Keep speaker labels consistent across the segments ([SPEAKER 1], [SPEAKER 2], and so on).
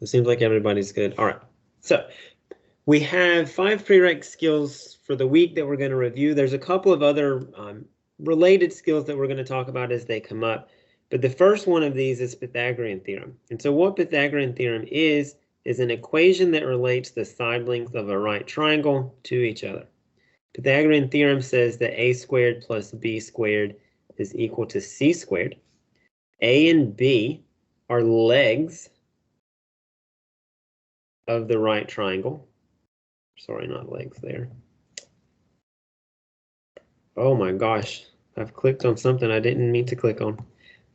[SPEAKER 1] It seems like everybody's good. All right. So we have 5 prereq skills for the week that we're going to review. There's a couple of other related skills that we're going to talk about as they come up. But the first one of these is Pythagorean theorem. And so what Pythagorean theorem is an equation that relates the side lengths of a right triangle to each other. Pythagorean theorem says that a squared plus b squared is equal to c squared. A and b are legs of the right triangle. Sorry, not legs there. Oh my gosh, I've clicked on something I didn't mean to click on.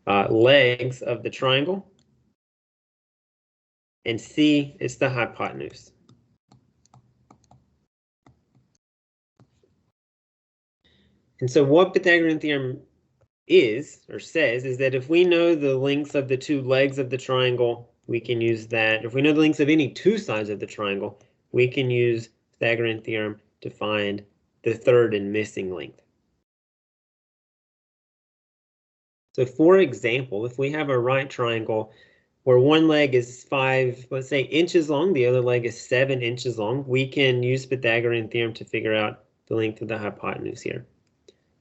[SPEAKER 1] Legs of the triangle. And C is the hypotenuse. And so what Pythagorean theorem is, or says, is that if we know the lengths of the two legs of the triangle, we can use that. If we know the lengths of any two sides of the triangle, we can use Pythagorean theorem to find the third and missing length. So for example, if we have a right triangle where one leg is 5, let's say, inches long, the other leg is 7 inches long, we can use Pythagorean theorem to figure out the length of the hypotenuse here.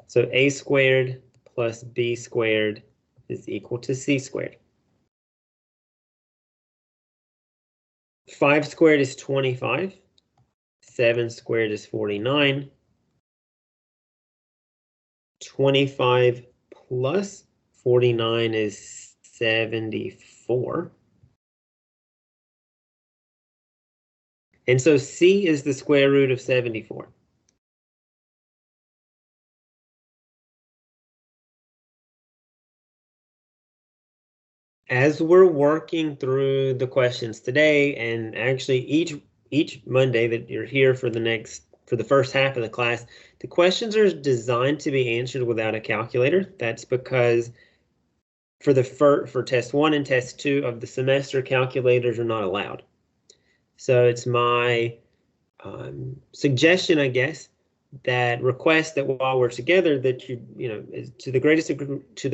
[SPEAKER 1] So a squared plus b squared is equal to c squared. 5 squared is 25. 7 squared is 49. 25 plus 49 is 74. And so c is the square root of 74. As we're working through the questions today, and actually each Monday that you're here for the first half of the class, the questions are designed to be answered without a calculator. That's because for test 1 and test 2 of the semester, calculators are not allowed. So it's my suggestion, I guess, that request that while we're together, that you know, to the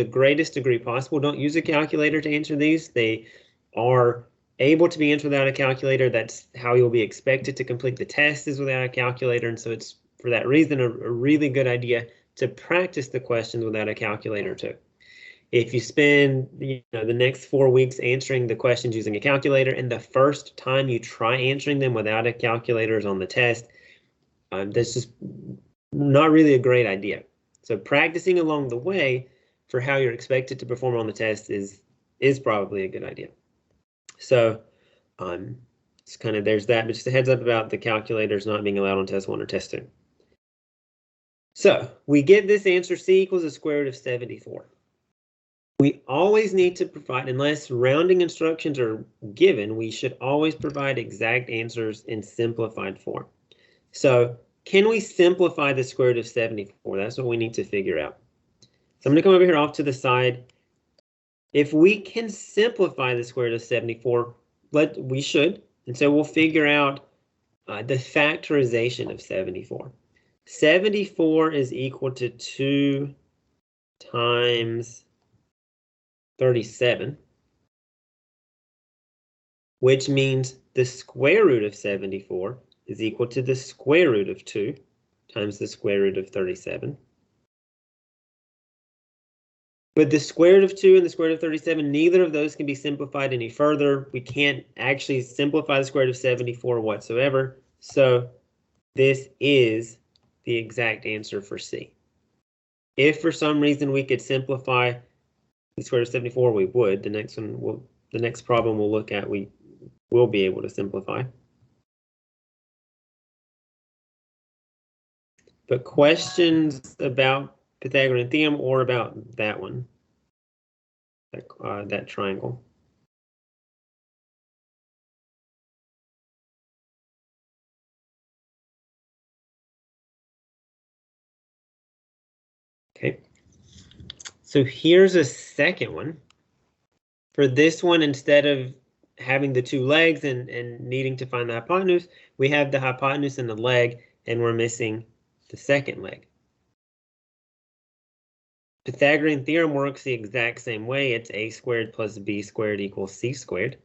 [SPEAKER 1] greatest degree possible, don't use a calculator to answer these. They are able to be answered without a calculator. That's how you'll be expected to complete the test, is without a calculator. And so it's for that reason a really good idea to practice the questions without a calculator too. If you spend the next 4 weeks answering the questions using a calculator, and the first time you try answering them without a calculator is on the test, that's just not really a great idea. So practicing along the way for how you're expected to perform on the test is probably a good idea. So it's kind of, there's that, but just a heads up about the calculators not being allowed on test 1 or test 2. So we get this answer, c equals the square root of 74. We always need to provide, unless rounding instructions are given, we should always provide exact answers in simplified form. So can we simplify the square root of 74? That's what we need to figure out. So I'm going to come over here off to the side. If we can simplify the square root of 74, we should. And so we'll figure out the factorization of 74. 74 is equal to 2 times 37, which means the square root of 74 is equal to the square root of 2 times the square root of 37. But the square root of 2 and the square root of 37, neither of those can be simplified any further. We can't actually simplify the square root of 74 whatsoever. So this is the exact answer for C. If for some reason we could simplify the square root of 74, we would. The next problem we'll look at, we will be able to simplify. But questions about Pythagorean theorem or about that one, that triangle? Okay. So here's a second one. For this one, instead of having the two legs and needing to find the hypotenuse, we have the hypotenuse and the leg, and we're missing the second leg. Pythagorean theorem works the exact same way. It's a squared plus b squared equals c squared.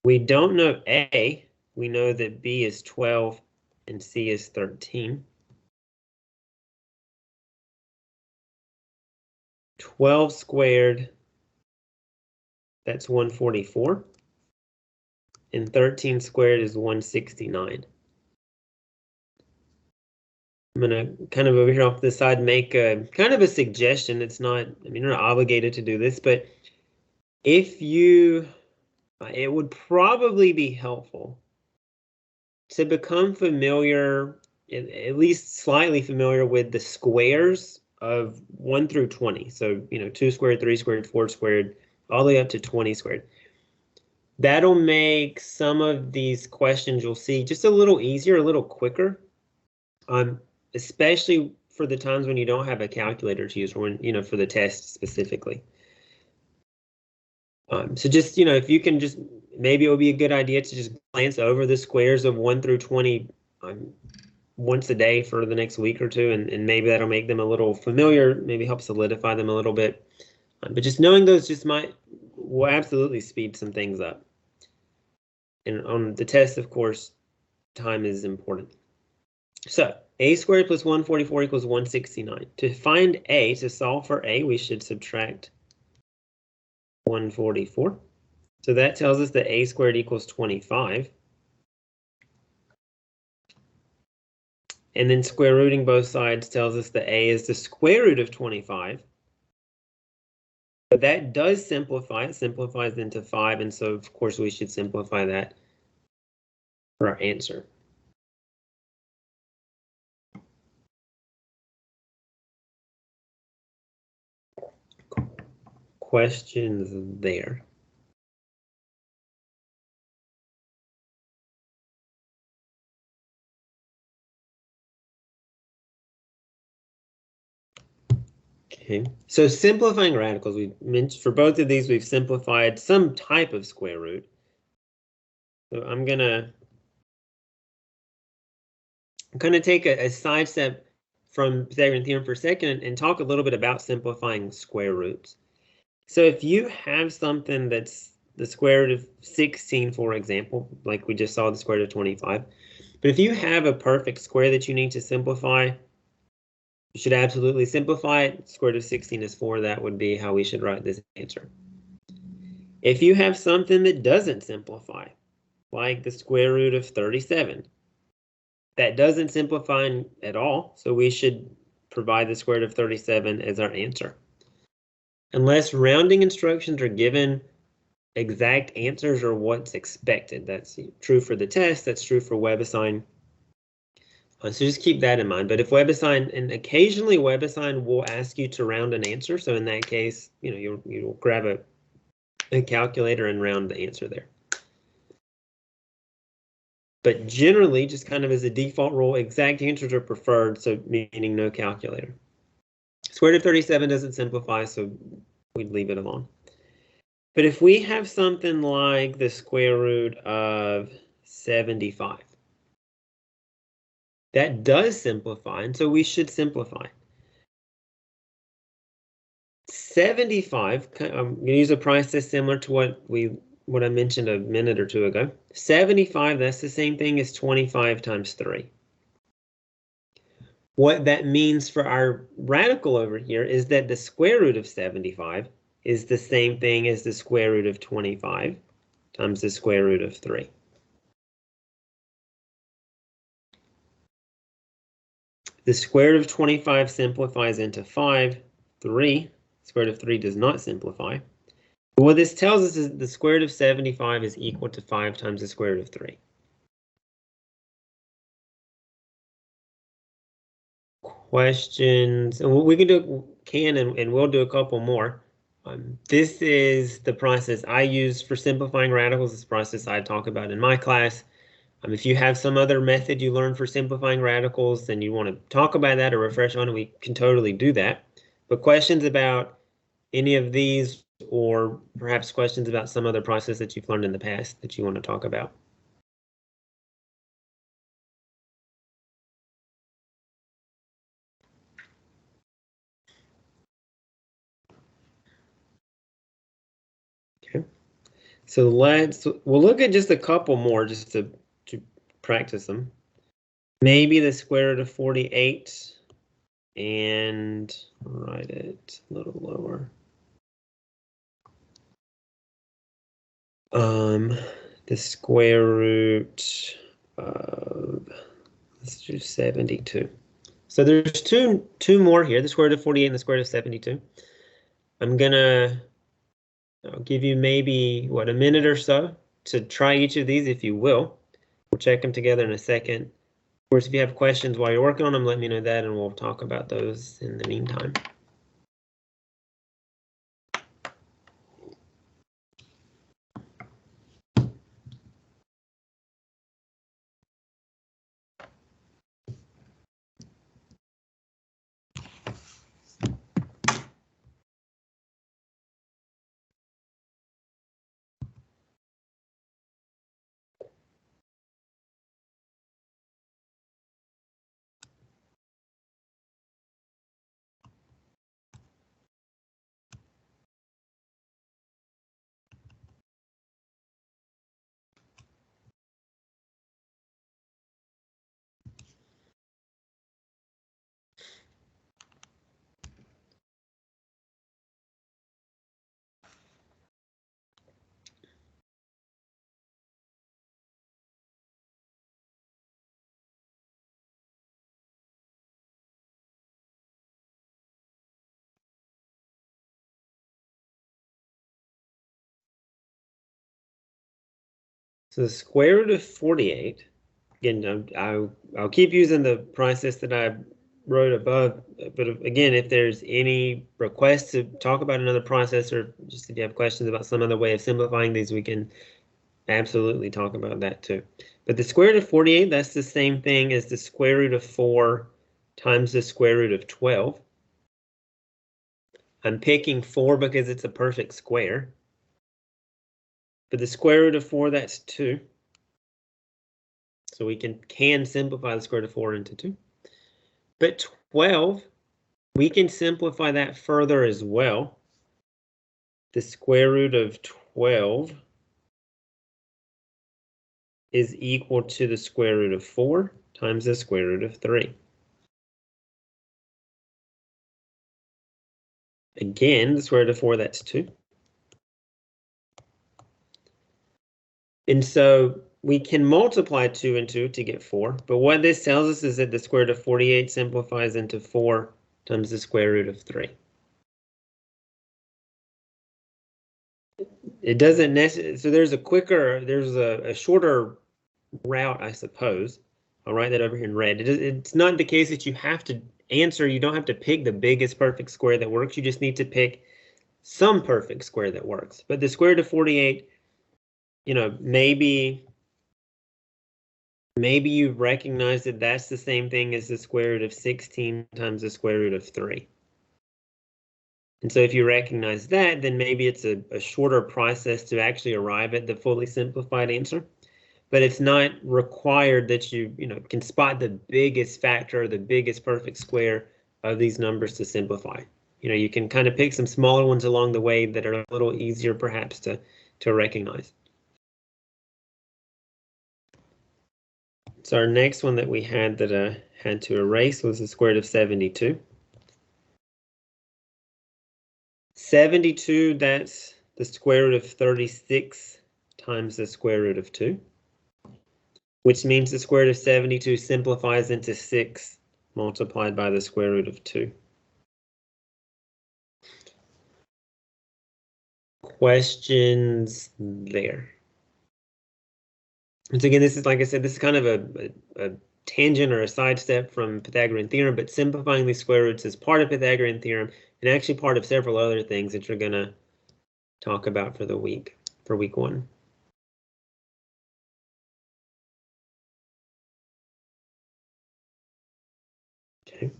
[SPEAKER 1] We don't know A. We know that B is 12 and C is 13. 12 squared, that's 144. And 13 squared is 169. I'm gonna kind of over here off the side make a kind of a suggestion. It's not, I mean, you're not obligated to do this, but if you, it would probably be helpful to become familiar, at least slightly familiar with the squares of 1 through 20. So, 2 squared, 3 squared, 4 squared, all the way up to 20 squared. That'll make some of these questions you'll see just a little easier, a little quicker. Especially for the times when you don't have a calculator to use, or when, for the test specifically. So just, if you can just, maybe it would be a good idea to just glance over the squares of 1 through 20 once a day for the next week or two, and maybe that'll make them a little familiar, maybe help solidify them a little bit. But just knowing those just will absolutely speed some things up. And on the test, of course, time is important. So a squared plus 144 equals 169. To find a, to solve for a, we should subtract 144. So that tells us that a squared equals 25. And then square rooting both sides tells us that a is the square root of 25. But that does simplify. It simplifies into 5, and so of course we should simplify that for our answer. Questions there? Okay, so simplifying radicals, we mentioned for both of these, we've simplified some type of square root. So I'm gonna take a sidestep from Pythagorean theorem for a second and talk a little bit about simplifying square roots. So if you have something that's the square root of 16, for example, like we just saw the square root of 25, but if you have a perfect square that you need to simplify, you should absolutely simplify it. Square root of 16 is 4. That would be how we should write this answer. If you have something that doesn't simplify, like the square root of 37, that doesn't simplify at all, so we should provide the square root of 37 as our answer. Unless rounding instructions are given, exact answers are what's expected. That's true for the test, that's true for WebAssign. So just keep that in mind. But if WebAssign, and occasionally WebAssign will ask you to round an answer, so in that case, you'll grab a calculator and round the answer there. But generally, just kind of as a default rule, exact answers are preferred, so meaning no calculator. Square root of 37 doesn't simplify, so we'd leave it alone. But if we have something like the square root of 75, that does simplify, and so we should simplify. 75, I'm going to use a process similar to what I mentioned a minute or two ago. 75, that's the same thing as 25 times 3. What that means for our radical over here is that the square root of 75 is the same thing as the square root of 25 times the square root of 3. The square root of 25 simplifies into 5. 3, square root of 3 does not simplify. But what this tells us is the square root of 75 is equal to 5 times the square root of 3. Questions? And we can and we'll do a couple more. This is the process I use for simplifying radicals. This process I talk about in my class. If you have some other method you learn for simplifying radicals, then you want to talk about that or refresh on it, we can totally do that. But questions about any of these, or perhaps questions about some other process that you've learned in the past that you want to talk about? Okay. So we'll look at just a couple more just to practice them. Maybe the square root of 48 and write it a little lower. The square root of, let's do 72. So there's two more here, the square root of 48 and the square root of 72. I'll give you maybe, what, a minute or so to try each of these if you will. We'll check them together in a second. Of course, if you have questions while you're working on them, let me know that and we'll talk about those in the meantime. So the square root of 48, again, I'll keep using the process that I wrote above, but again, if there's any requests to talk about another process or just if you have questions about some other way of simplifying these, we can absolutely talk about that too. But the square root of 48, that's the same thing as the square root of 4 times the square root of 12. I'm picking 4 because it's a perfect square. But the square root of 4, that's 2. So we can simplify the square root of 4 into 2. But 12, we can simplify that further as well. The square root of 12 is equal to the square root of 4 times the square root of 3. Again, the square root of 4, that's 2. And so we can multiply 2 and 2 to get 4. But what this tells us is that the square root of 48 simplifies into 4 times the square root of 3. It doesn't necessarily, so there's a shorter route, I suppose. I'll write that over here in red. It's not the case that you have to answer, you don't have to pick the biggest perfect square that works, you just need to pick some perfect square that works. But the square root of 48, maybe you recognize that that's the same thing as the square root of 16 times the square root of 3. And so if you recognize that, then maybe it's a shorter process to actually arrive at the fully simplified answer. But it's not required that you can spot the biggest factor, the biggest perfect square of these numbers to simplify. You can kind of pick some smaller ones along the way that are a little easier perhaps to recognize. So our next one that we had that I had to erase was the square root of 72. 72, that's the square root of 36 times the square root of 2, which means the square root of 72 simplifies into 6 multiplied by the square root of 2. Questions there? And so again, this is, like I said, this is kind of a tangent or a sidestep from Pythagorean theorem, but simplifying these square roots is part of Pythagorean theorem and actually part of several other things that you're going to talk about for week 1. Okay.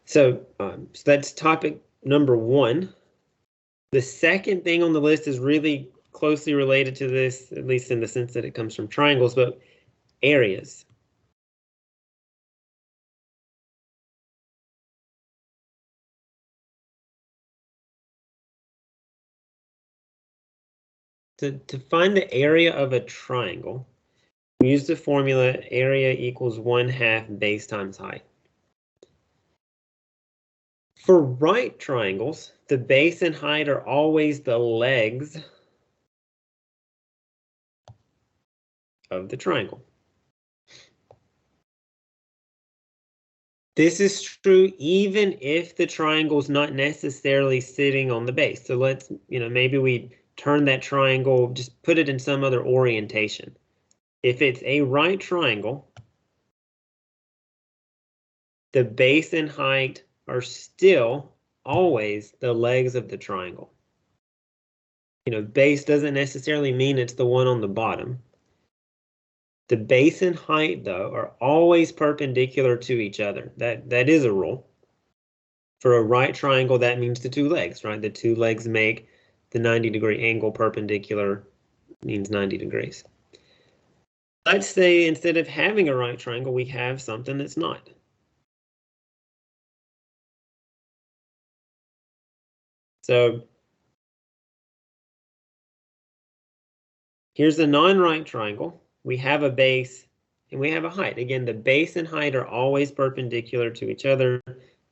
[SPEAKER 1] So that's topic number 1. The second thing on the list is really closely related to this, at least in the sense that it comes from triangles, but areas. To find the area of a triangle, we use the formula area equals 1/2 base times height. For right triangles, the base and height are always the legs of the triangle. This is true even if the triangle is not necessarily sitting on the base. So let's, maybe we turn that triangle, just put it in some other orientation. If it's a right triangle, the base and height are still always the legs of the triangle. Base doesn't necessarily mean it's the one on the bottom. The base and height, though, are always perpendicular to each other. That is a rule. For a right triangle, that means the two legs, right? The two legs make the 90-degree angle. Perpendicular means 90 degrees. Let's say instead of having a right triangle, we have something that's not. So here's a non-right triangle. We have a base and we have a height. Again, the base and height are always perpendicular to each other.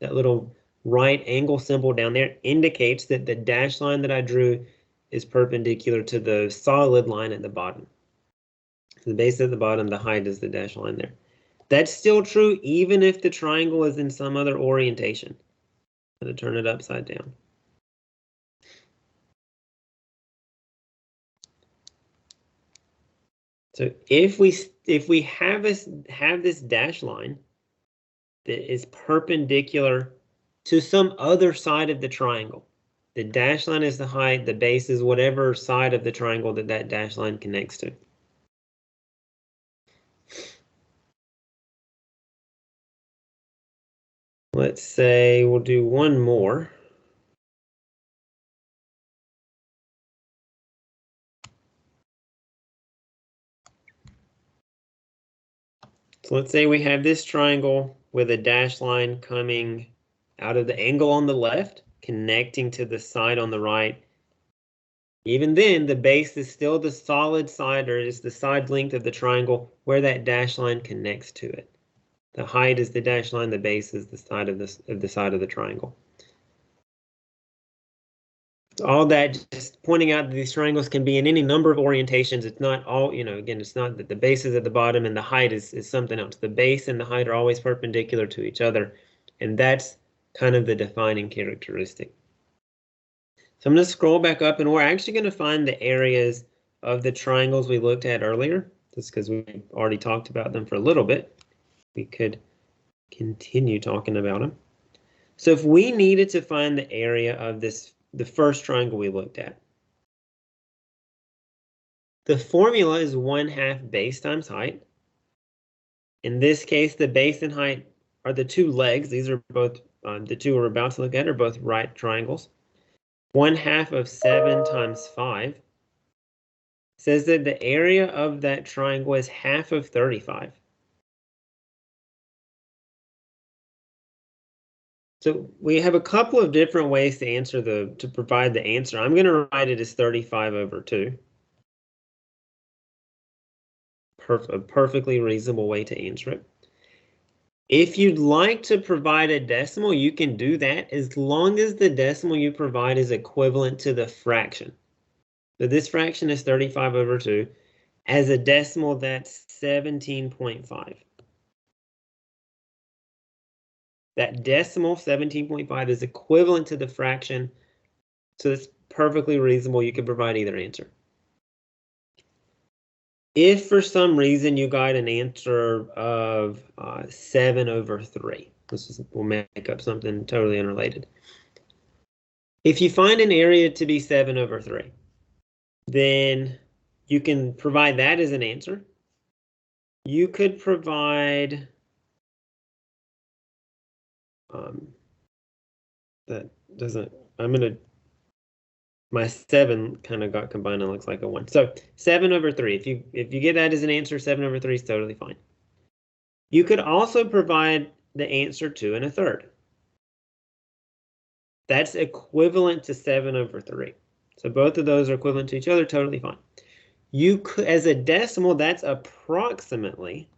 [SPEAKER 1] That little right angle symbol down there indicates that the dashed line that I drew is perpendicular to the solid line at the bottom. The base at the bottom, the height is the dashed line there. That's still true even if the triangle is in some other orientation. I'm going to turn it upside down. So if we have this dashed line that is perpendicular to some other side of the triangle, the dashed line is the height, the base is whatever side of the triangle that dashed line connects to. Let's say we'll do one more. So let's say we have this triangle with a dashed line coming out of the angle on the left, connecting to the side on the right. Even then, the base is still the solid side, or is the side length of the triangle where that dashed line connects to it. The height is the dashed line, the base is the side of the side of the triangle. All that just pointing out that these triangles can be in any number of orientations. It's not all, again, it's not that the base is at the bottom and the height is something else. The base and the height are always perpendicular to each other, and that's kind of the defining characteristic. So I'm going to scroll back up, and we're actually going to find the areas of the triangles we looked at earlier, just because we've already talked about them for a little bit. We could continue talking about them. So if we needed to find the area of the first triangle we looked at, the formula is 1/2 base times height. In this case, the base and height are the two legs. These are both, the two we're about to look at are both right triangles. 1/2 of 7 times 5 says that the area of that triangle is half of 35. So we have a couple of different ways to answer to provide the answer. I'm going to write it as 35/2. A perfectly reasonable way to answer it. If you'd like to provide a decimal, you can do that as long as the decimal you provide is equivalent to the fraction. So this fraction is 35/2. As a decimal, that's 17.5. That decimal, 17.5, is equivalent to the fraction, so it's perfectly reasonable. You can provide either answer. If for some reason you got an answer of 7/3, we'll make up something totally unrelated. If you find an area to be 7/3, then you can provide that as an answer. You could provide that doesn't, my 7 kind of got combined and looks like a 1. So 7/3. If you get that as an answer, 7/3 is totally fine. You could also provide the answer 2 1/3. That's equivalent to 7/3. So both of those are equivalent to each other, totally fine. You could, as a decimal, that's approximately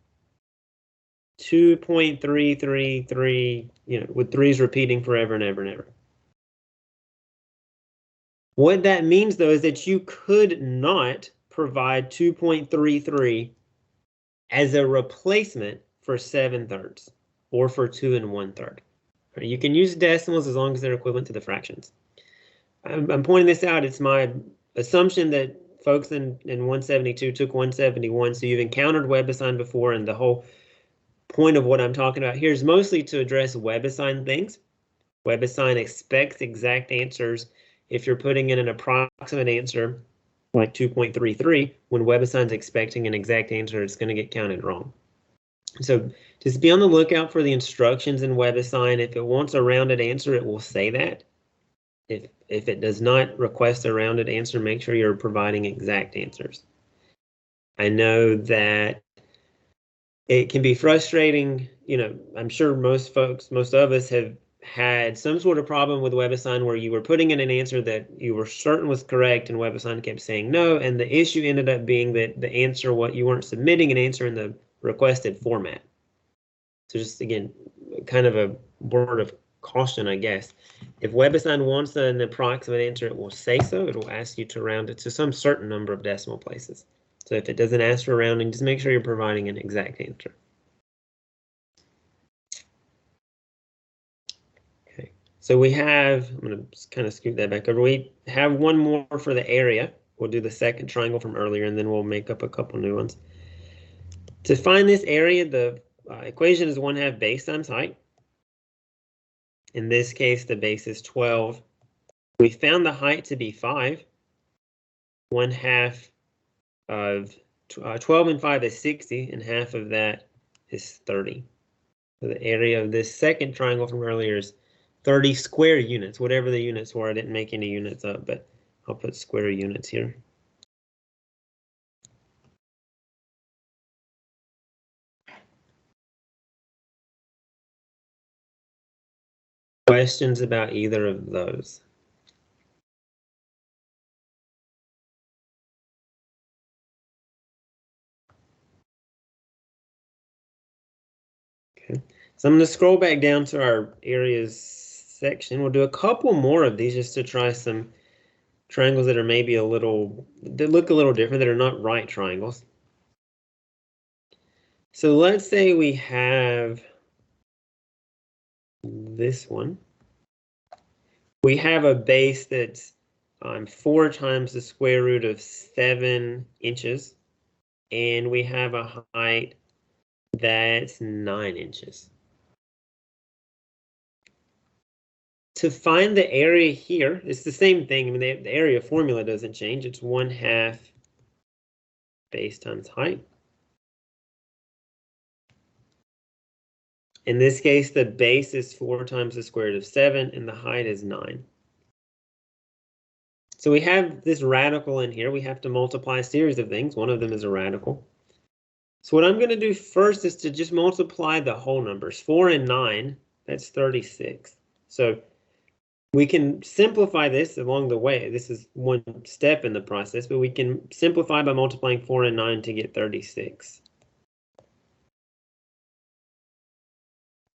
[SPEAKER 1] 2.333, with threes repeating forever and ever and ever. What that means, though, is that you could not provide 2.33 as a replacement for 7/3 or for 2 1/3. You can use decimals as long as they're equivalent to the fractions. I'm pointing this out. It's my assumption that folks in 172 took 171, so you've encountered WebAssign before, and the whole point of what I'm talking about here is mostly to address WebAssign things. WebAssign expects exact answers. If you're putting in an approximate answer, like 2.33, when WebAssign's expecting an exact answer, it's going to get counted wrong. So just be on the lookout for the instructions in WebAssign. If it wants a rounded answer, it will say that. If it does not request a rounded answer, make sure you're providing exact answers. I know that it can be frustrating. I'm sure most of us have had some sort of problem with WebAssign where you were putting in an answer that you were certain was correct and WebAssign kept saying no, and the issue ended up being that the answer, you weren't submitting an answer in the requested format. So just, again, kind of a word of caution, I guess. If WebAssign wants an approximate answer, it will say so. It will ask you to round it to some certain number of decimal places. So if it doesn't ask for rounding, just make sure you're providing an exact answer. Okay, so we have, I'm going to kind of scoot that back over. We have one more for the area. We'll do the second triangle from earlier, and then we'll make up a couple new ones. To find this area, the equation is 1/2 base times height. In this case, the base is 12. We found the height to be 5. 1/2 of 12 and 5 is 60, and half of that is 30. So the area of this second triangle from earlier is 30 square units, whatever the units were. I didn't make any units up, but I'll put square units here. Questions about either of those? Okay, so I'm going to scroll back down to our areas section. We'll do a couple more of these just to try some triangles that are maybe that look a little different, that are not right triangles. So let's say we have this one. We have a base that's 4 times the square root of 7 inches, and we have a height that's 9 inches. To find the area here, it's the same thing. I mean, the area formula doesn't change. It's 1/2 base times height. In this case, the base is 4 times the square root of 7, and the height is 9. So we have this radical in here. We have to multiply a series of things. One of them is a radical. So what I'm going to do first is to just multiply the whole numbers. 4 and 9, that's 36. So we can simplify this along the way. This is one step in the process, but we can simplify by multiplying 4 and 9 to get 36.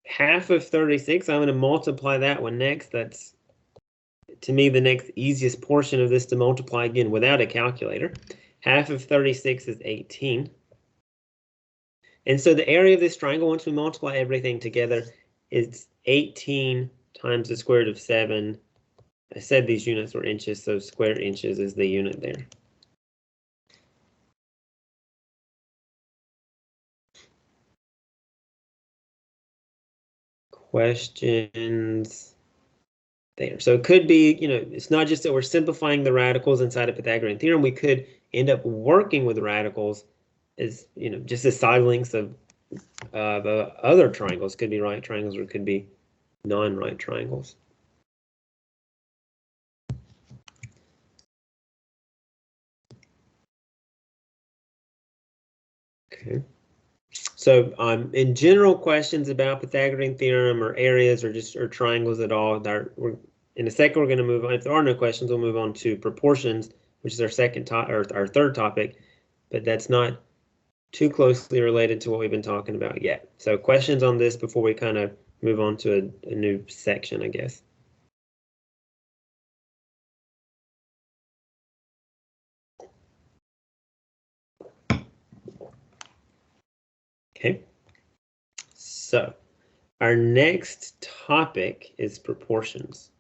[SPEAKER 1] Half of 36, I'm going to multiply that one next. That's, to me, the next easiest portion of this to multiply, again, without a calculator. Half of 36 is 18. And so the area of this triangle, once we multiply everything together, is 18 times the square root of 7. I said these units were inches, so square inches is the unit there. Questions there? So it could be, it's not just that we're simplifying the radicals inside a Pythagorean theorem. We could end up working with radicals as, just as side lengths of other triangles. Could be right triangles or could be non-right triangles. Okay. So in general, questions about Pythagorean theorem or areas or triangles at all, In a second, we're going to move on. If there are no questions, we'll move on to proportions, which is our our third topic, but that's not too closely related to what we've been talking about yet. So questions on this before we kind of move on to a new section, I guess. Okay. So our next topic is proportions.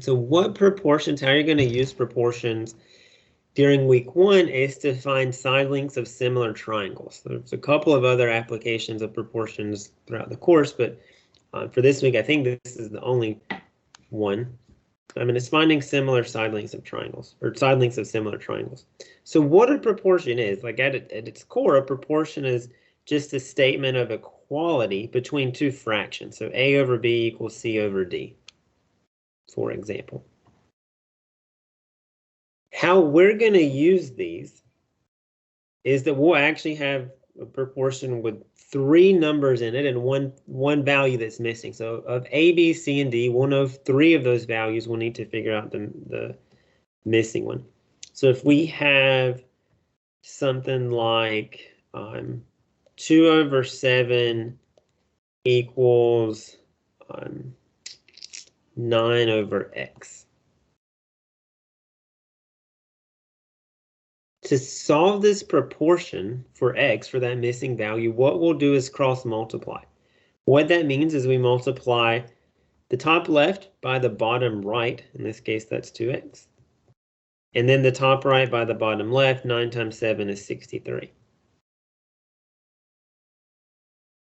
[SPEAKER 1] So what proportions, how are you going to use proportions during week 1 is to find side lengths of similar triangles. There's a couple of other applications of proportions throughout the course, but for this week, I think this is the only one. I mean, it's finding similar side lengths of triangles, or side lengths of similar triangles. So what a proportion is, like at its core, a proportion is just a statement of equality between two fractions. So A over B equals C over D, for example. How we're going to use these is that we'll actually have a proportion with 3 numbers in it and one value that's missing. So of A, B, C, and D, we'll know 3 of those values. We'll need to figure out the missing one. So if we have something like 2 over 7 equals 9 over x. To solve this proportion for x, for that missing value, what we'll do is cross multiply. What that means is we multiply the top left by the bottom right. In this case, that's 2x. And then the top right by the bottom left. 9 times 7 is 63.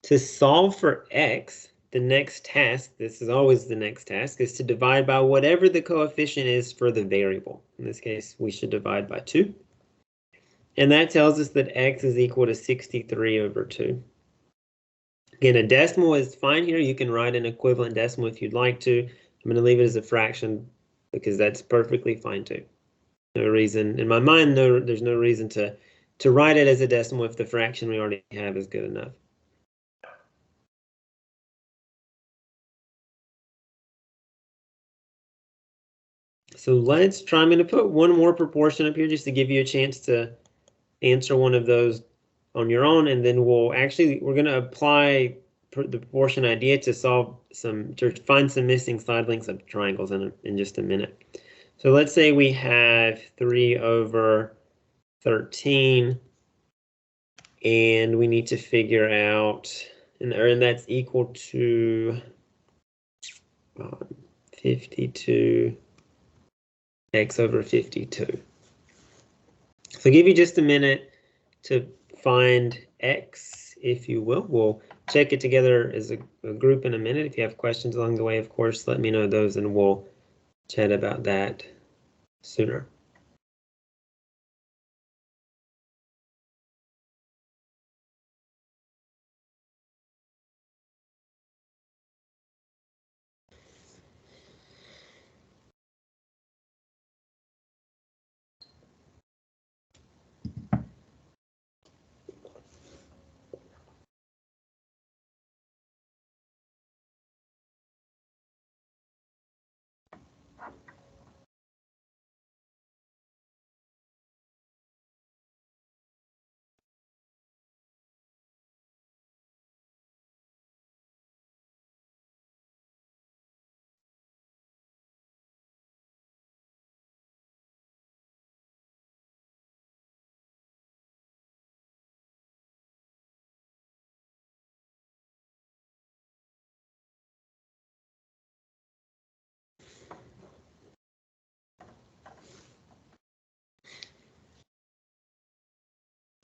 [SPEAKER 1] To solve for x, the next task, this is always the next task, is to divide by whatever the coefficient is for the variable. In this case, we should divide by 2. And that tells us that x is equal to 63 over 2. Again, a decimal is fine here. You can write an equivalent decimal if you'd like to. I'm going to leave it as a fraction because that's perfectly fine too. No reason, in my mind, there's no reason to write it as a decimal if the fraction we already have is good enough. So let's try. I'm going to put one more proportion up here just to give you a chance to answer one of those on your own, and then we're going to apply the proportion idea to find some missing side lengths of triangles in just a minute. So let's say we have 3 over 13, and we need to figure out, and that's equal to 52 x over 52. So give you just a minute to find x, if you will. We'll check it together as a group in a minute. If you have questions along the way, of course, let me know those and we'll chat about that sooner.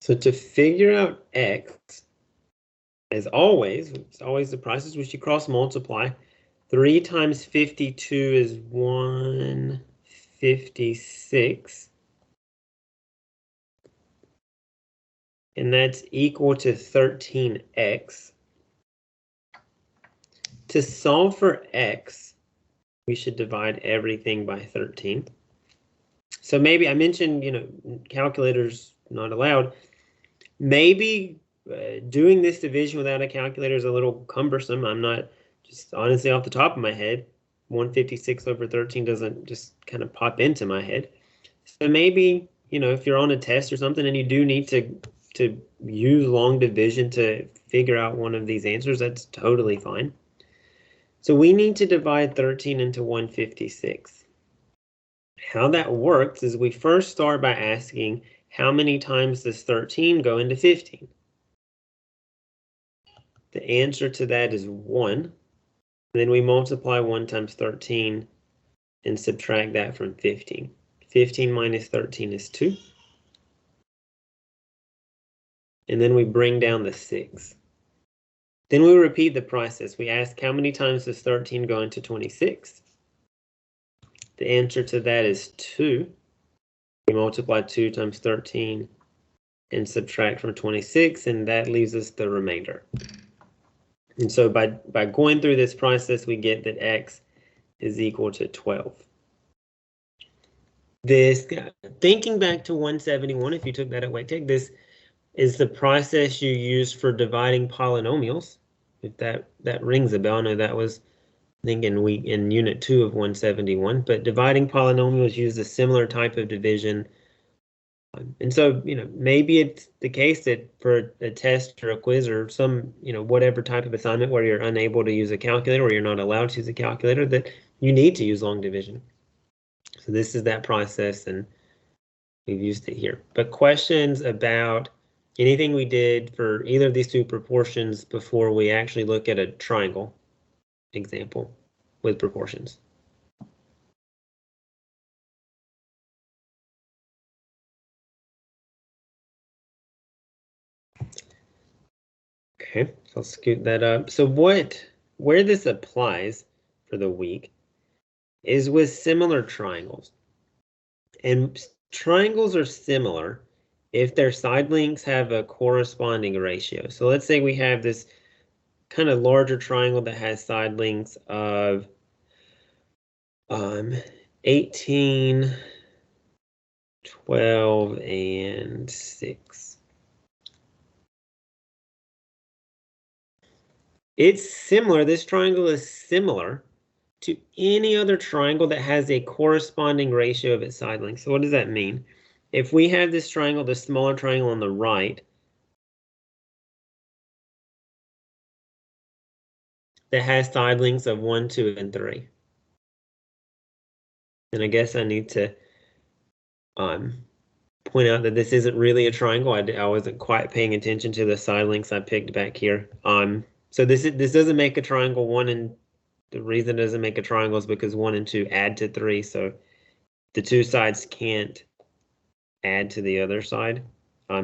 [SPEAKER 1] So to figure out x, as always, it's always the process which you cross multiply. 3 times 52 is 156. And that's equal to 13x. To solve for x, we should divide everything by 13. So maybe I mentioned, calculators not allowed. Maybe doing this division without a calculator is a little cumbersome. I'm not, just honestly off the top of my head, 156 over 13 doesn't just kind of pop into my head. So maybe, if you're on a test or something and you do need to use long division to figure out one of these answers, that's totally fine. So we need to divide 13 into 156. How that works is we first start by asking, how many times does 13 go into 15? The answer to that is 1. Then we multiply 1 times 13 and subtract that from 15. 15 minus 13 is 2. And then we bring down the 6. Then we repeat the process. We ask, how many times does 13 go into 26? The answer to that is 2. We multiply 2 times 13 and subtract from 26, and that leaves us the remainder. And so by going through this process, we get that x is equal to 12. This, thinking back to 171, if you took that at WECTEC, this is the process you use for dividing polynomials. If that rings a bell, I know that was, I think, in Unit 2 of 171, but dividing polynomials use a similar type of division. And so, maybe it's the case that for a test or a quiz or some, whatever type of assignment where you're unable to use a calculator or you're not allowed to use a calculator, that you need to use long division. So this is that process, and we've used it here. But questions about anything we did for either of these two proportions before we actually look at a triangle example with proportions? Okay, so I'll scoot that up. So where this applies for the week is with similar triangles. And triangles are similar if their side lengths have a corresponding ratio. So let's say we have this kind of larger triangle that has side lengths of 18, 12, and 6. It's similar, this triangle is similar to any other triangle that has a corresponding ratio of its side lengths. So what does that mean? If we have this triangle, the smaller triangle on the right, that has side lengths of 1, 2, and 3. And I guess I need to point out that this isn't really a triangle. I wasn't quite paying attention to the side lengths I picked back here. So this doesn't make a triangle 1, and the reason it doesn't make a triangle is because 1 and 2 add to 3, so the two sides can't add to the other side.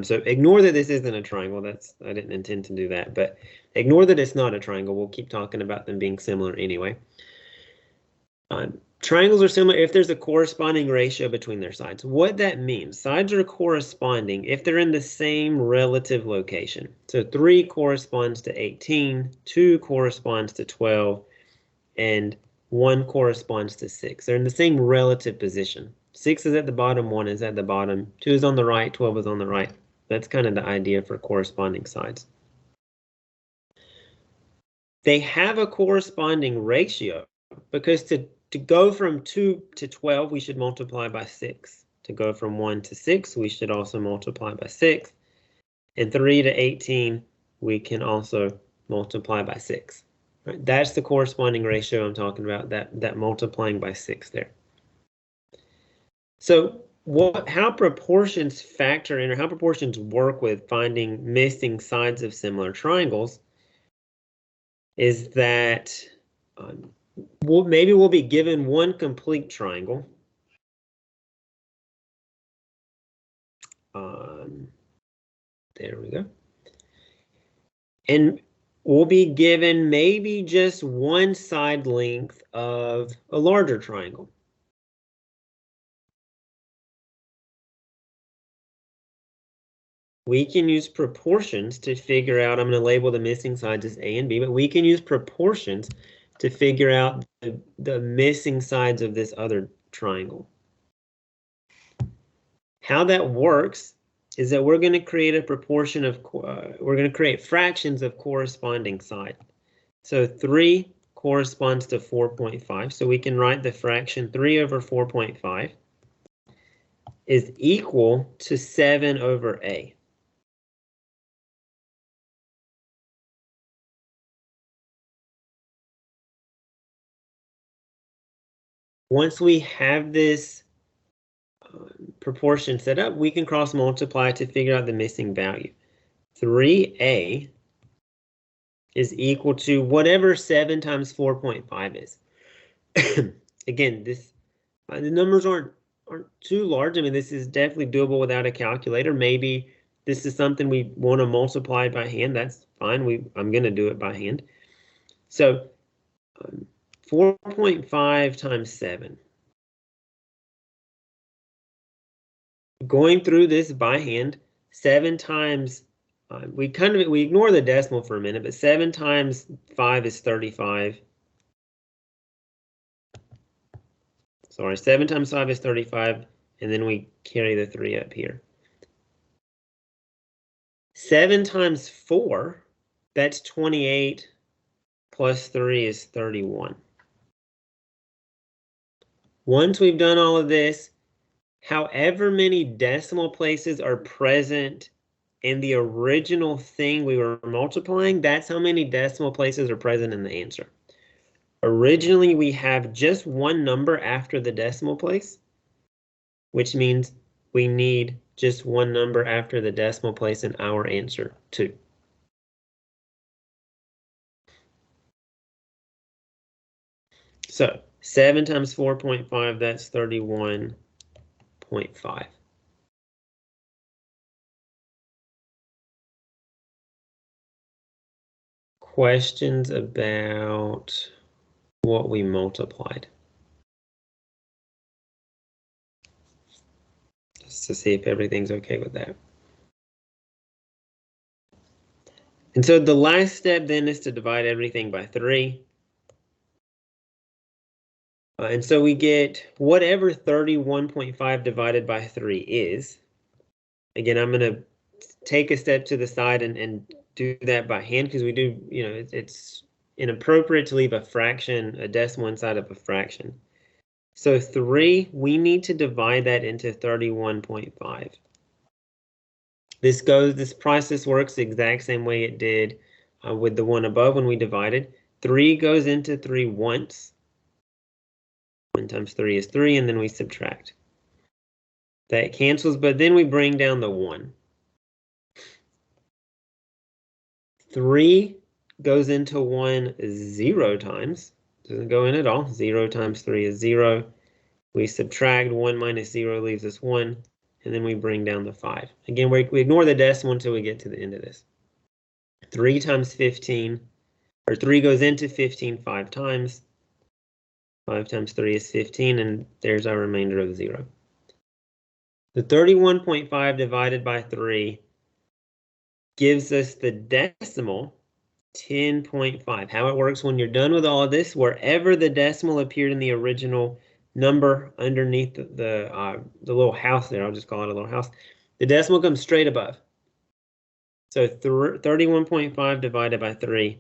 [SPEAKER 1] So ignore that this isn't a triangle. I didn't intend to do that, but ignore that it's not a triangle. We'll keep talking about them being similar anyway. Triangles are similar if there's a corresponding ratio between their sides. What that means, sides are corresponding if they're in the same relative location. So 3 corresponds to 18, 2 corresponds to 12, and 1 corresponds to 6. They're in the same relative position. 6 is at the bottom, 1 is at the bottom, 2 is on the right, 12 is on the right. That's kind of the idea for corresponding sides. They have a corresponding ratio because to go from 2 to 12, we should multiply by 6. To go from 1 to 6, we should also multiply by 6. And 3 to 18, we can also multiply by 6. Right? That's the corresponding ratio I'm talking about, that multiplying by 6 there. So how proportions factor in, or how proportions work with finding missing sides of similar triangles is that maybe we'll be given one complete triangle. There we go. And we'll be given maybe just one side length of a larger triangle. We can use proportions to figure out, I'm going to label the missing sides as A and B, but we can use proportions to figure out the missing sides of this other triangle. How that works is that we're going to create a proportion of, we're going to create fractions of corresponding side. So 3 corresponds to 4.5. So we can write the fraction 3 over 4.5 is equal to 7 over A. Once we have this proportion set up, we can cross multiply to figure out the missing value. 3A is equal to whatever 7 times 4.5 is. Again, this the numbers aren't too large. I mean, this is definitely doable without a calculator. Maybe this is something we want to multiply by hand. That's fine. I'm going to do it by hand. So 4.5 times 7. Going through this by hand, 7 times, we ignore the decimal for a minute, but 7 times 5 is 35. Sorry, 7 times 5 is 35, and then we carry the 3 up here. 7 times 4, that's 28, plus 3 is 31. Once we've done all of this, however many decimal places are present in the original thing we were multiplying, that's how many decimal places are present in the answer. Originally, we have just one number after the decimal place, which means we need just one number after the decimal place in our answer, too. So 7 times 4.5, that's 31.5. Questions about what we multiplied? Just to see if everything's okay with that. And so the last step then is to divide everything by 3. And so we get whatever 31.5 divided by 3 is. Again, I'm going to take a step to the side and do that by hand because we do, it's inappropriate to leave a fraction, a decimal inside of a fraction. So 3, we need to divide that into 31.5. This process works the exact same way it did with the one above when we divided. 3 goes into 3 once. 1 times 3 is 3, and then we subtract. That cancels, but then we bring down the 1. 3 goes into 1 0 times. Doesn't go in at all. 0 times 3 is 0. We subtract 1 minus 0 leaves us 1, and then we bring down the 5. Again, we ignore the decimal until we get to the end of this. 3 times 15, or 3 goes into 15 5 times. 5 times 3 is 15, and there's our remainder of 0. The 31.5 divided by 3 gives us the decimal 10.5. How it works when you're done with all of this, wherever the decimal appeared in the original number underneath the little house there, I'll just call it a little house, the decimal comes straight above. So 31.5 divided by 3,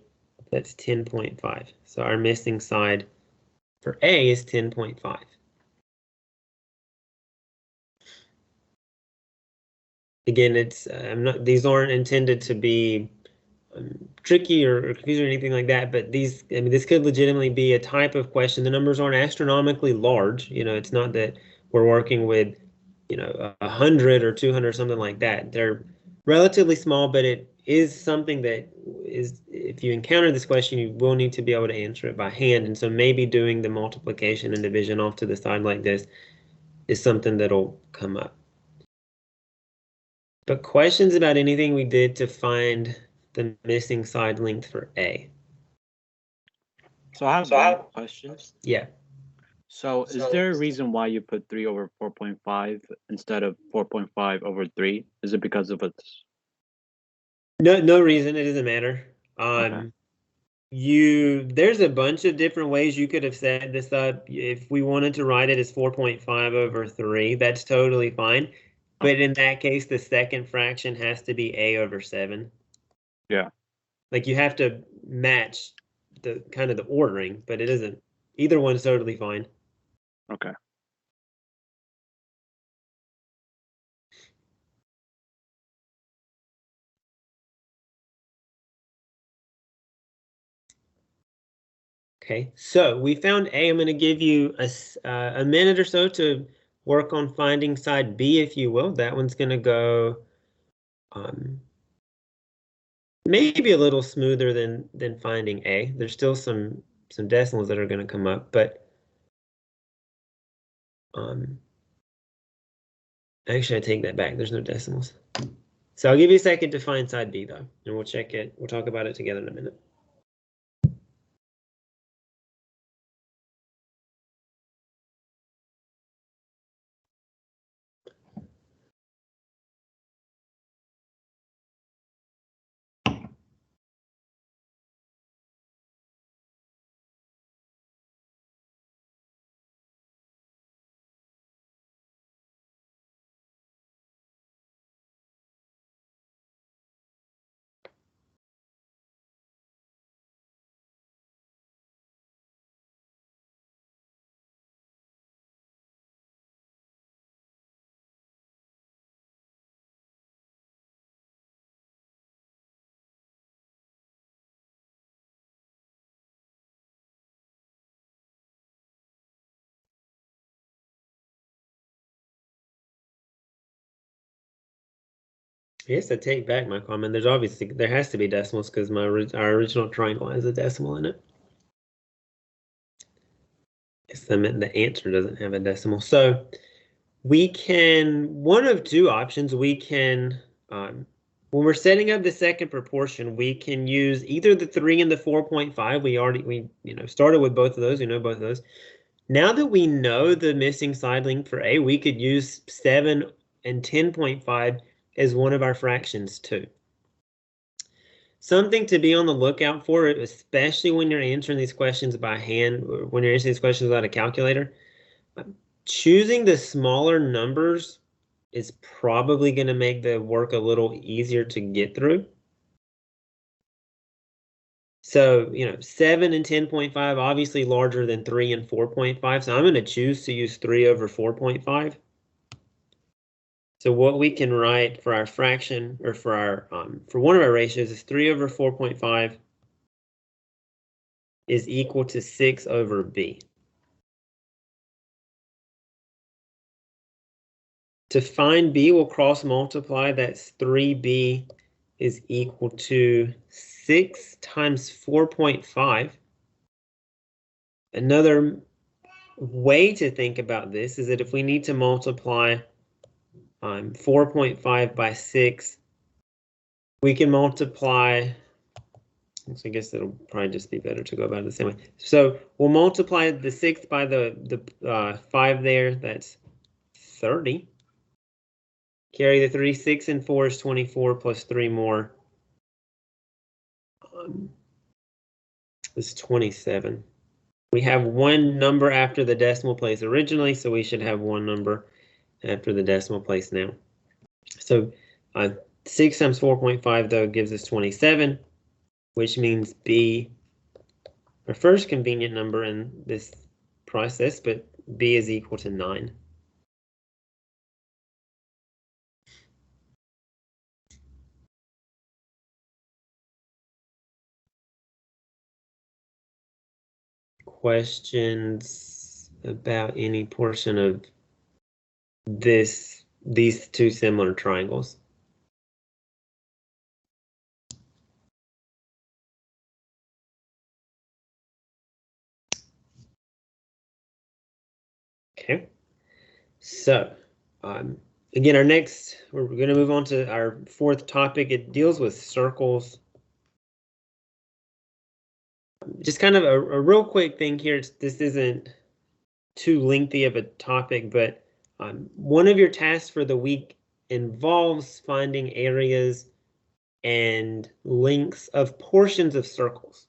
[SPEAKER 1] that's 10.5. So our missing side for A is 10.5. Again, it's these aren't intended to be tricky or confusing or anything like that, but this could legitimately be a type of question. The numbers aren't astronomically large. It's not that we're working with 100 or 200 or something like that. They're relatively small, but it is something that is, if you encounter this question, you will need to be able to answer it by hand. And so maybe doing the multiplication and division off to the side like this is something that'll come up. But questions about anything we did to find the missing side length for A?
[SPEAKER 2] So I have one question.
[SPEAKER 1] Yeah.
[SPEAKER 2] So is there a reason why you put 3 over 4.5 instead of 4.5 over 3? Is it because of its...
[SPEAKER 1] No reason. It doesn't matter.
[SPEAKER 2] Okay.
[SPEAKER 1] There's a bunch of different ways you could have set this up. If we wanted to write it as 4.5 over 3, that's totally fine. But in that case, the second fraction has to be a over 7.
[SPEAKER 2] Yeah.
[SPEAKER 1] Like you have to match the kind of the ordering, but it isn't. Either one's totally fine.
[SPEAKER 2] Okay.
[SPEAKER 1] Okay, so we found A. I'm going to give you a minute or so to work on finding side B, if you will. That one's going to go maybe a little smoother than finding A. There's still some decimals that are going to come up, but actually I take that back. There's no decimals. So I'll give you a second to find side B though, and we'll check it. We'll talk about it together in a minute. Yes, I take back my comment. There has to be decimals because our original triangle has a decimal in it. Yes, I meant the answer doesn't have a decimal. So we can, one of two options, we can, when we're setting up the second proportion, we can use either the 3 and the 4.5. We started with both of those. We know both of those. Now that we know the missing side length for A, we could use 7 and 10.5 as one of our fractions too. Something to be on the lookout for, especially when you're answering these questions by hand, or when you're answering these questions without a calculator. Choosing the smaller numbers is probably going to make the work a little easier to get through. So, 7 and 10.5, obviously larger than 3 and 4.5. So I'm going to choose to use 3 over 4.5. So what we can write for our fraction, or for one of our ratios, is 3 over 4.5 is equal to 6 over b. To find b, we'll cross multiply. That's 3b is equal to 6 times 4.5. Another way to think about this is that if we need to multiply 4.5 by 6, we can multiply. So I guess it'll probably just be better to go about it the same way. So we'll multiply the 6 by the 5 there. That's 30. Carry the 3. 6 and 4 is 24 plus 3 more. Is 27. We have one number after the decimal place originally, so we should have one number after the decimal place now. So 6 times 4.5 though gives us 27, which means B, our first convenient number in this process, but B is equal to 9. Questions about any portion of these two similar triangles? Okay, so again, we're going to move on to our fourth topic. It deals with circles. Just kind of a real quick thing here. This isn't too lengthy of a topic, but one of your tasks for the week involves finding areas and lengths of portions of circles.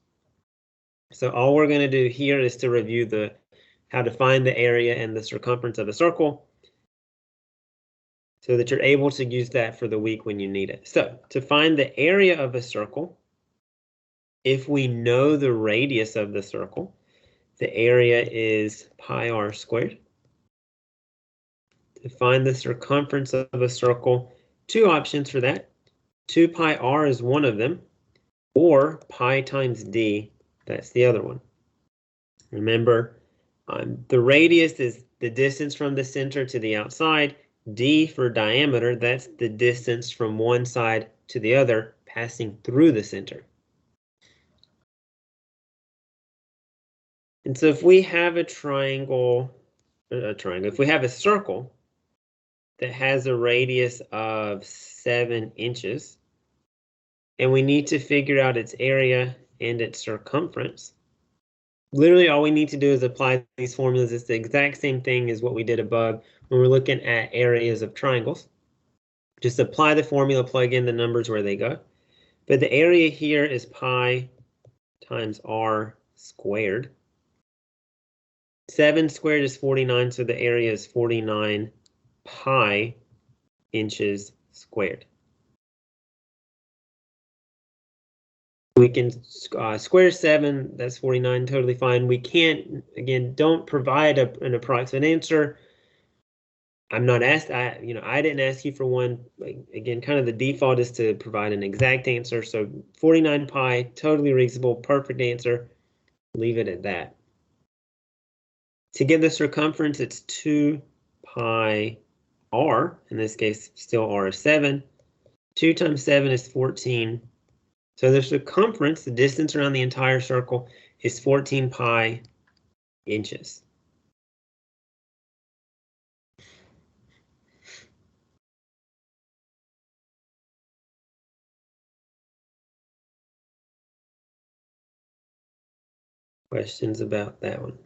[SPEAKER 1] So all we're going to do here is to review how to find the area and the circumference of a circle. so that you're able to use that for the week when you need it. So to find the area of a circle, if we know the radius of the circle, the area is pi r squared. To find the circumference of a circle, two options for that. 2 pi r is one of them, or pi times d, that's the other one. Remember, the radius is the distance from the center to the outside. D for diameter, that's the distance from one side to the other passing through the center. And so if we have a triangle, if we have a circle that has a radius of 7 inches, and we need to figure out its area and its circumference, literally all we need to do is apply these formulas. It's the exact same thing as what we did above when we're looking at areas of triangles. Just apply the formula, plug in the numbers where they go. But the area here is pi times r squared. 7 squared is 49, so the area is 49 pi inches squared. We can square 7, that's 49, totally fine. We can't, again, don't provide an approximate answer. I'm not asked, I didn't ask you for one. Again, kind of the default is to provide an exact answer. So 49 pi, totally reasonable, perfect answer. Leave it at that. To get the circumference, it's 2 pi r. In this case, still r is 7. 2 times 7 is 14. So the circumference, the distance around the entire circle, is 14 pi inches. Questions about that one?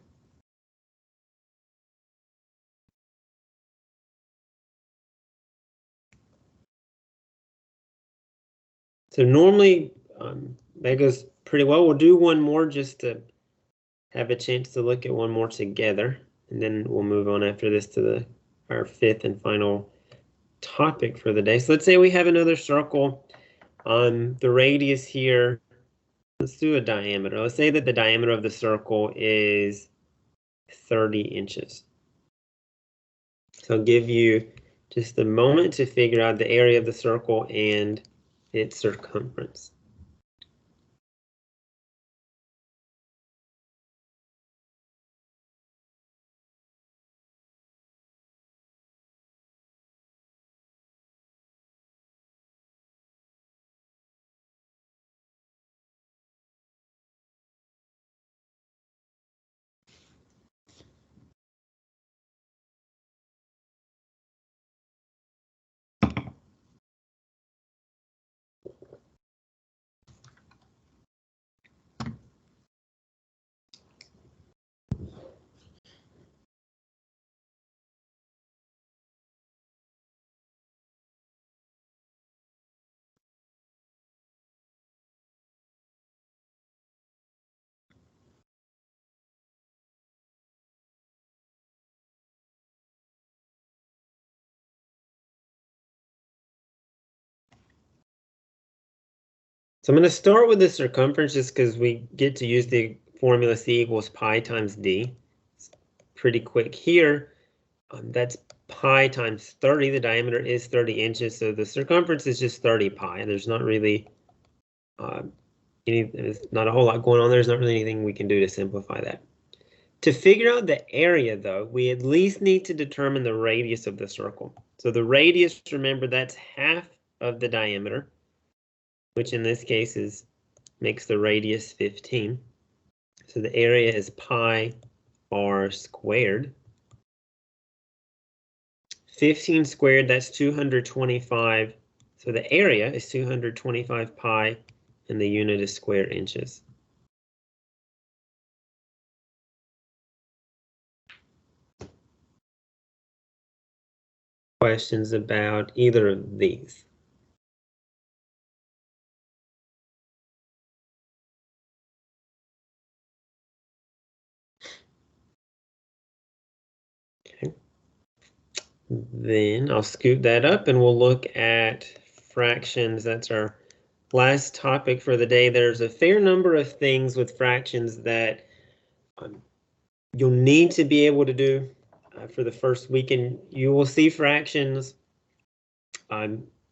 [SPEAKER 1] So normally that goes pretty well. We'll do one more just to have a chance to look at one more together, and then we'll move on after this to our fifth and final topic for the day. So let's say we have another circle on the radius here. Let's do a diameter. Let's say that the diameter of the circle is 30 inches. So I'll give you just a moment to figure out the area of the circle and its circumference. So I'm going to start with the circumference just because we get to use the formula C equals pi times D. It's pretty quick here. That's pi times 30. The diameter is 30 inches, so the circumference is just 30 pi. There's not really there's not a whole lot going on. There's not really anything we can do to simplify that. To figure out the area, though, we at least need to determine the radius of the circle. So the radius, remember, that's half of the diameter, which in this case makes the radius 15. So the area is pi r squared. 15 squared, that's 225. So the area is 225 pi, and the unit is square inches. Questions about either of these? Okay. Then I'll scoot that up and we'll look at fractions. That's our last topic for the day. There's a fair number of things with fractions that you'll need to be able to do for the first week, and you will see fractions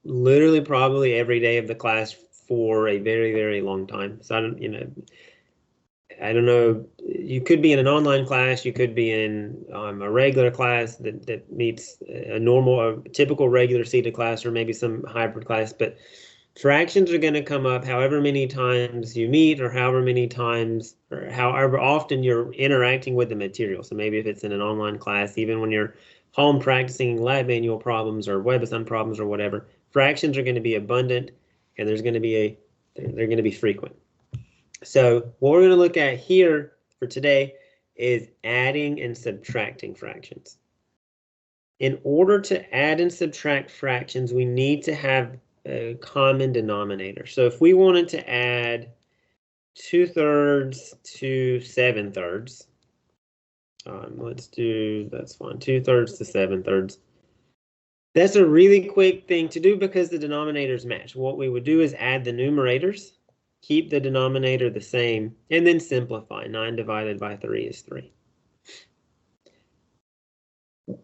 [SPEAKER 1] literally probably every day of the class for a very, very long time. So I don't know, you could be in an online class, you could be in a regular class that meets a typical regular seated class, or maybe some hybrid class, but fractions are going to come up however many times you meet, or however many times, or however often you're interacting with the material. So maybe if it's in an online class, even when you're home practicing lab manual problems or WebAssign problems or whatever, fractions are going to be abundant, and they're going to be frequent. So what we're going to look at here for today is adding and subtracting fractions. In order to add and subtract fractions, we need to have a common denominator. So if we wanted to add 2/3 to 7/3, that's fine, 2/3 to 7/3. That's a really quick thing to do because the denominators match. What we would do is add the numerators, keep the denominator the same, and then simplify. 9 divided by 3 is 3.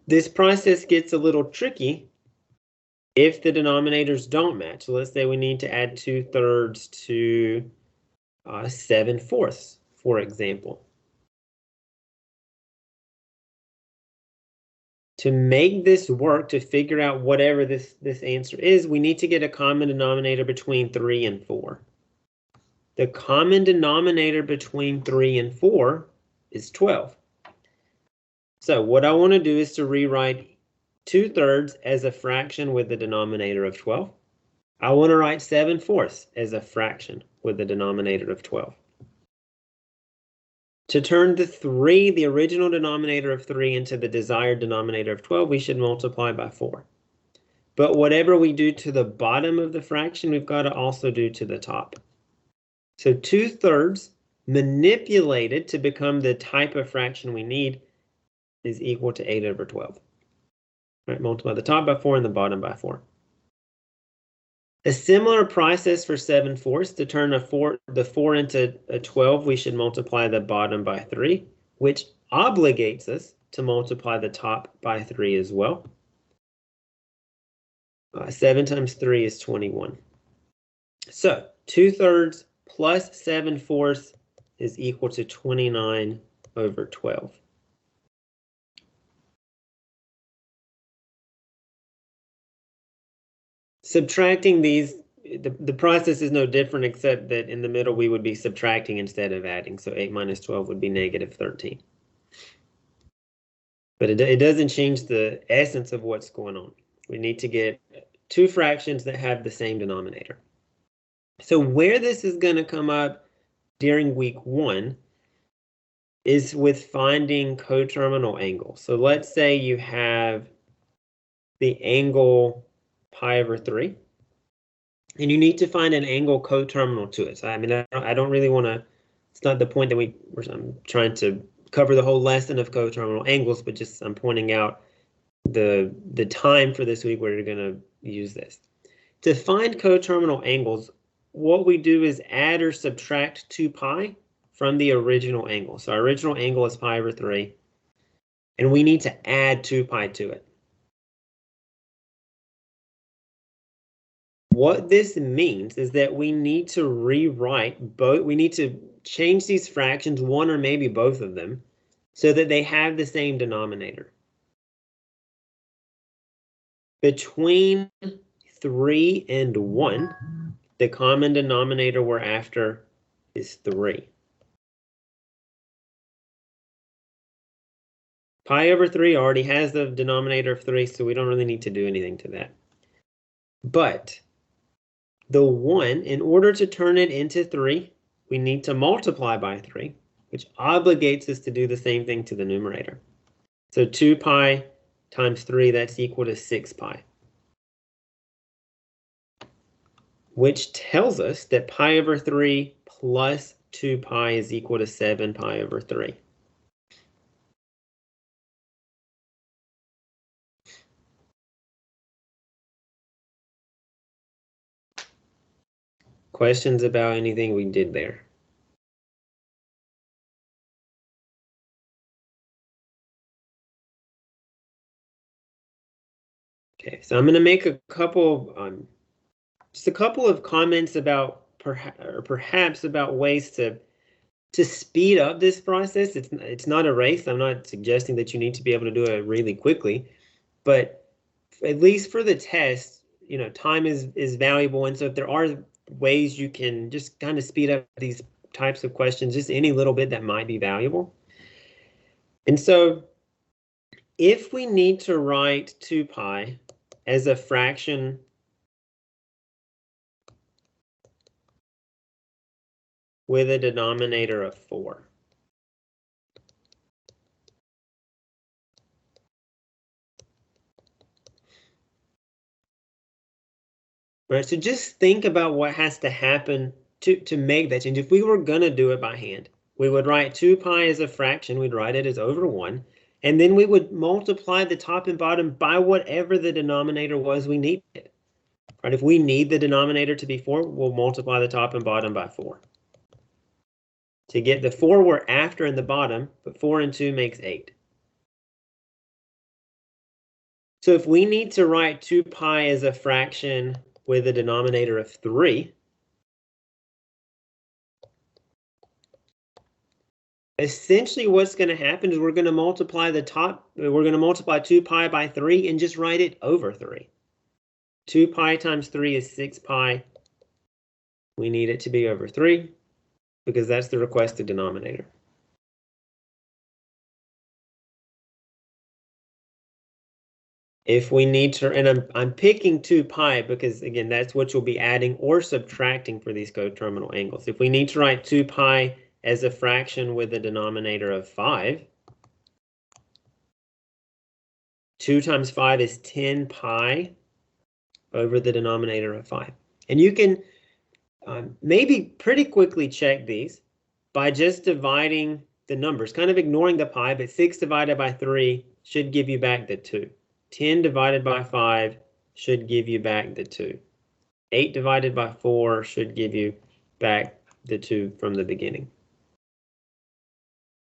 [SPEAKER 1] This process gets a little tricky if the denominators don't match. So let's say we need to add 2/3 to 7/4, for example. To make this work, to figure out whatever this answer is, we need to get a common denominator between 3 and 4. The common denominator between 3 and 4 is 12. So what I want to do is to rewrite 2/3 as a fraction with the denominator of 12. I want to write 7/4 as a fraction with the denominator of 12. To turn the original denominator of 3 into the desired denominator of 12, we should multiply by 4. But whatever we do to the bottom of the fraction, we've got to also do to the top. So 2/3 manipulated to become the type of fraction we need is equal to 8/12. Right, multiply the top by 4 and the bottom by 4. A similar process for 7/4. To turn the 4 into a 12, we should multiply the bottom by 3, which obligates us to multiply the top by 3 as well. 7 times 3 is 21. So 2/3 plus 7/4 is equal to 29/12. Subtracting these, the process is no different, except that in the middle we would be subtracting instead of adding. So 8 minus 12 would be -13. But it doesn't change the essence of what's going on. We need to get two fractions that have the same denominator. So where this is going to come up during week 1 is with finding coterminal angles. So let's say you have the angle pi/3, and you need to find an angle coterminal to it. So I mean, I don't really want to, it's not the point that I'm trying to cover the whole lesson of coterminal angles, but just I'm pointing out the time for this week where you're going to use this. To find coterminal angles, what we do is add or subtract 2 pi from the original angle. So our original angle is pi/3, and we need to add 2 pi to it. What this means is that we need to rewrite both, we need to change these fractions, one or maybe both of them, so that they have the same denominator. Between 3 and 1, the common denominator we're after is 3. Pi/3 already has the denominator of 3, so we don't really need to do anything to that. But the 1, in order to turn it into 3, we need to multiply by 3, which obligates us to do the same thing to the numerator. So 2 pi times 3, that's equal to 6 pi. Which tells us that pi/3 plus 2 pi is equal to 7 pi/3. Questions about anything we did there? Okay, so I'm going to make a couple, just a couple of comments about perhaps about ways to speed up this process. It's not a race. I'm not suggesting that you need to be able to do it really quickly, but at least for the test, you know, time is valuable. And so if there are ways you can just kind of speed up these types of questions, just any little bit, that might be valuable. And so if we need to write 2 pi as a fraction with a denominator of 4. Right, so just think about what has to happen to make that change. If we were going to do it by hand, we would write 2 pi as a fraction. We'd write it as over 1. And then we would multiply the top and bottom by whatever the denominator was we needed. Right, if we need the denominator to be 4, we'll multiply the top and bottom by 4. To get the 4 we're after in the bottom, but 4 and 2 makes 8. So if we need to write 2 pi as a fraction with a denominator of 3, essentially what's going to happen is we're going to multiply the top, we're going to multiply 2 pi by 3 and just write it over 3. 2 pi times 3 is 6 pi. We need it to be over 3 because that's the requested denominator. If we need to, and I'm picking 2 pi because, again, that's what you'll be adding or subtracting for these coterminal angles. If we need to write 2 pi as a fraction with a denominator of 5, 2 times 5 is 10 pi over the denominator of 5. And you can maybe pretty quickly check these by just dividing the numbers, kind of ignoring the pi, but 6 divided by 3 should give you back the 2. 10 divided by 5 should give you back the 2. 8 divided by 4 should give you back the 2 from the beginning.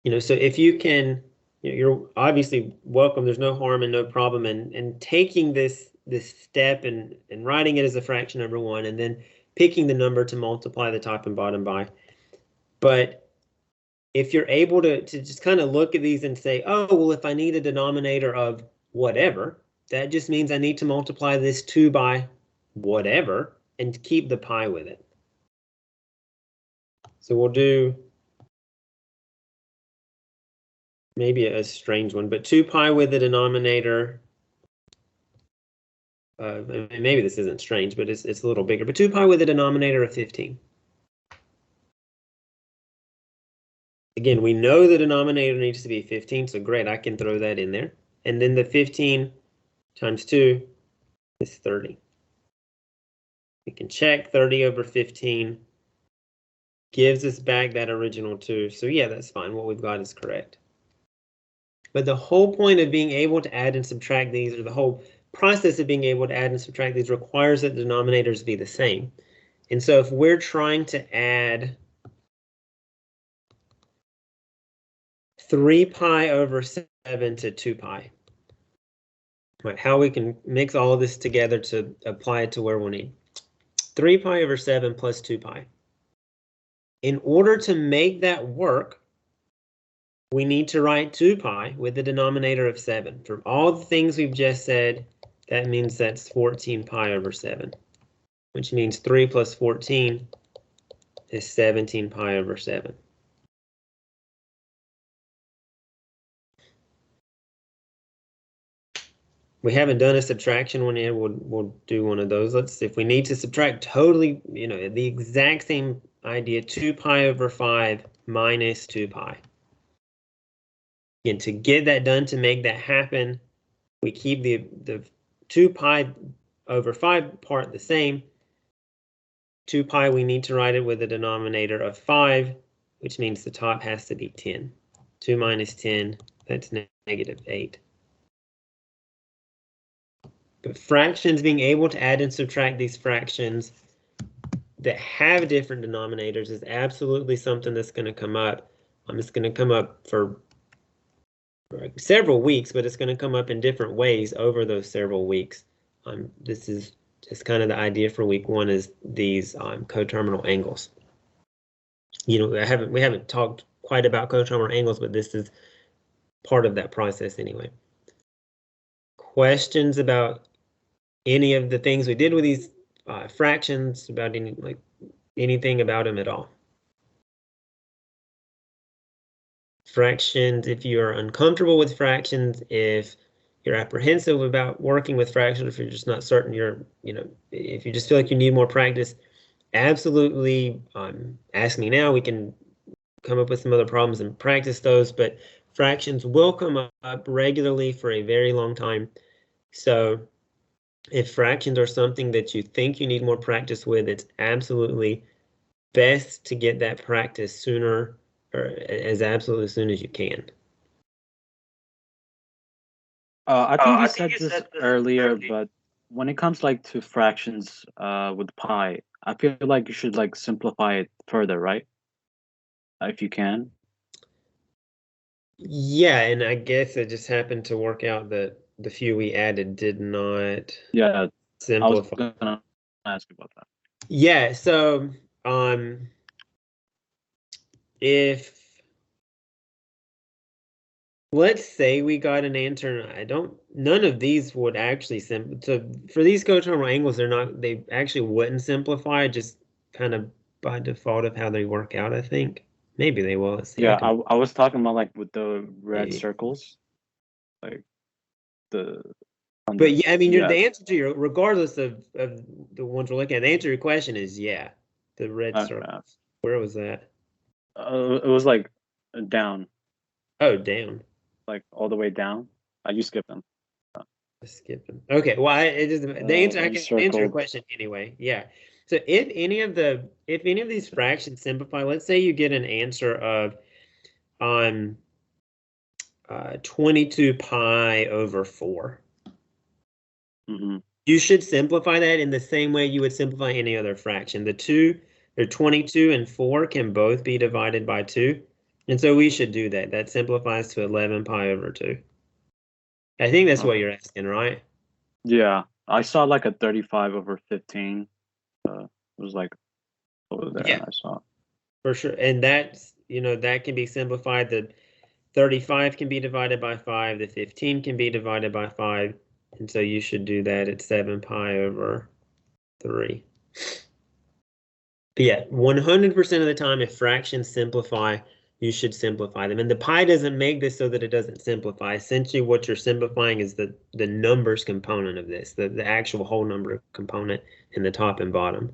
[SPEAKER 1] You know, so if you can, you know, you're obviously welcome. There's no harm and no problem in taking this step and writing it as a fraction over 1 and then picking the number to multiply the top and bottom by. But if you're able to just kind of look at these and say, oh, well, if I need a denominator of whatever, that just means I need to multiply this 2 by whatever and keep the pi with it. So we'll do maybe a strange one, but 2 pi with the denominator. Maybe this isn't strange, but it's a little bigger. But 2 pi with a denominator of 15. Again, we know the denominator needs to be 15, so great, I can throw that in there. And then the 15 times 2 is 30. We can check 30 over 15 gives us back that original 2. So yeah, that's fine. What we've got is correct. But the whole point of being able to add and subtract these, or the whole process of being able to add and subtract these, requires that the denominators be the same. And so if we're trying to add 3 pi over 7 to 2 pi, right, how we can mix all of this together to apply it to where we need. 3 pi over 7 plus 2 pi. In order to make that work, we need to write 2 pi with the denominator of 7. From all the things we've just said, that means that's 14 pi over 7, which means 3 plus 14 is 17 pi over 7. We haven't done a subtraction one yet. We'll do one of those. Let's see if we need to subtract totally, you know, the exact same idea, 2 pi over 5 minus 2 pi. Again, to get that done, to make that happen, we keep the 2 pi over 5 part the same. 2 pi, we need to write it with a denominator of 5, which means the top has to be 10. 2 minus 10, that's negative 8. But fractions, being able to add and subtract these fractions that have different denominators is absolutely something that's going to come up. It's going to come up for several weeks, but it's going to come up in different ways over those several weeks. This is just kind of the idea for week 1 is these coterminal angles. You know, we haven't talked quite about coterminal angles, but this is part of that process anyway. Questions about any of the things we did with these fractions, about anything about them at all? Fractions, if you are uncomfortable with fractions, if you're apprehensive about working with fractions, if you're just not certain, if you just feel like you need more practice, absolutely ask me now. We can come up with some other problems and practice those, but fractions will come up regularly for a very long time. So if fractions are something that you think you need more practice with, it's absolutely best to get that practice sooner, or as absolutely soon as you can.
[SPEAKER 2] I think you said this earlier, but when it comes to fractions with pi, I feel like you should simplify it further, right? If you can.
[SPEAKER 1] Yeah, and I guess it just happened to work out that the few we added did not simplify.
[SPEAKER 2] I was gonna ask about that.
[SPEAKER 1] Yeah, so if let's say we got an answer, none of these would actually so for these coterminal angles, they actually wouldn't simplify, just kind of by default of how they work out, I think. Maybe they will. Let's see.
[SPEAKER 2] Yeah, I was talking about with the red circles, But
[SPEAKER 1] yeah, I mean, the answer to regardless of the ones we're looking at, the answer to your question is yeah, the red circles. Where was that?
[SPEAKER 2] It was down.
[SPEAKER 1] Oh, down.
[SPEAKER 2] All the way down. You skipped them.
[SPEAKER 1] Skip them. Okay, well, it doesn't. The answer I can answer your question anyway. Yeah. So if any of these fractions simplify, let's say you get an answer of 22 pi over 4.
[SPEAKER 2] Mm-hmm.
[SPEAKER 1] You should simplify that in the same way you would simplify any other fraction. The 22 and 4 can both be divided by 2. And so we should do that. That simplifies to 11 pi over 2. I think that's what you're asking, right?
[SPEAKER 2] Yeah. I saw a 35 over 15. It was over there.
[SPEAKER 1] Yeah.
[SPEAKER 2] I saw.
[SPEAKER 1] For sure. And that's, that can be simplified. The 35 can be divided by 5. The 15 can be divided by 5. And so you should do that at 7 pi over 3. But yeah, 100% of the time, if fractions simplify, you should simplify them. And the pi doesn't make this so that it doesn't simplify. Essentially, what you're simplifying is the numbers component of this, the actual whole number component in the top and bottom.